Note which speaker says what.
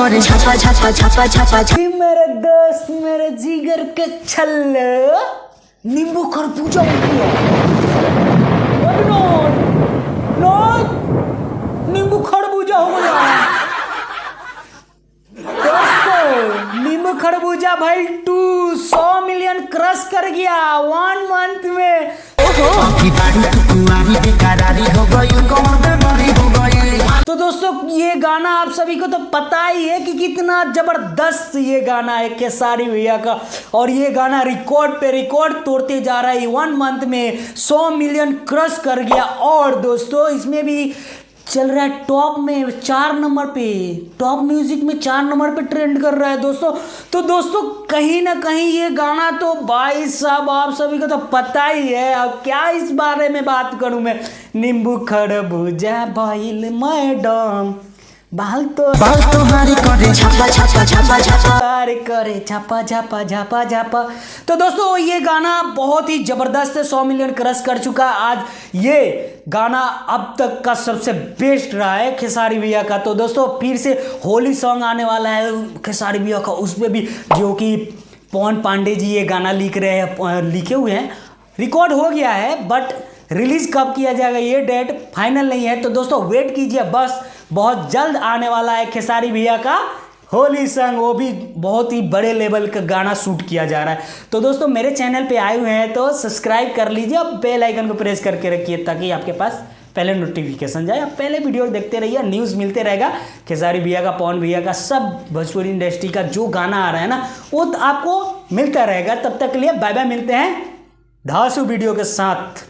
Speaker 1: करे छापा छापा छापा छापा छापा।
Speaker 2: मेरे दोस्त मेरे जिगर के छल्ले नींबू खरबूजा हो गया। नींबू खरबूजा हो गया दोस्तों। नींबू खरबूजा भाई 200 मिलियन क्रश कर गया 1 मंथ में। तो दोस्तों ये गाना आप सभी को तो पता ही है कि कितना जबरदस्त ये गाना है खेसारी भैया का, और ये गाना रिकॉर्ड पे रिकॉर्ड तोड़ते जा रहा है। 1 मंथ में 100 मिलियन क्रश कर गया। और दोस्तों इसमें भी चल रहा है टॉप में 4 नंबर पे, टॉप म्यूजिक में 4 नंबर पे ट्रेंड कर रहा है दोस्तों। तो दोस्तों कहीं ना कहीं ये गाना तो भाई साहब आप सभी को तो पता ही है। अब क्या इस बारे में बात करूं मैं। नींबू खरबूजा भइल मैडम बाल तुम्हारी करे छापा छापा छापा छापा करे छापा छापा छापा छापा। तो दोस्तों ये गाना बहुत ही जबरदस्त है, 100 मिलियन क्रश कर चुका है। आज ये गाना अब तक का सबसे बेस्ट रहा है खेसारी भैया का। तो दोस्तों फिर से होली सॉन्ग आने वाला है खेसारी भैया का, उसमें भी जो कि पवन पांडे जी ये गाना लिखे हुए हैं, रिकॉर्ड हो गया है, बट रिलीज कब किया जाएगा ये डेट फाइनल नहीं है। तो दोस्तों वेट कीजिए, बस बहुत जल्द आने वाला है खेसारी भैया का होली सॉन्ग, वो भी बहुत ही बड़े लेवल का गाना शूट किया जा रहा है। तो दोस्तों मेरे चैनल पे आए हुए हैं तो सब्सक्राइब कर लीजिए, अब बेल आइकन को प्रेस करके रखिए ताकि आपके पास पहले नोटिफिकेशन जाए। आप पहले वीडियो देखते रहिए, न्यूज़ मिलते रहेगा खेसारी भैया का, पवन भैया का, सब भोजपुरी इंडस्ट्री का जो गाना आ रहा है ना वो तो आपको मिलता रहेगा। तब तक के लिए बाय बाय, मिलते हैं धांसू वीडियो के साथ।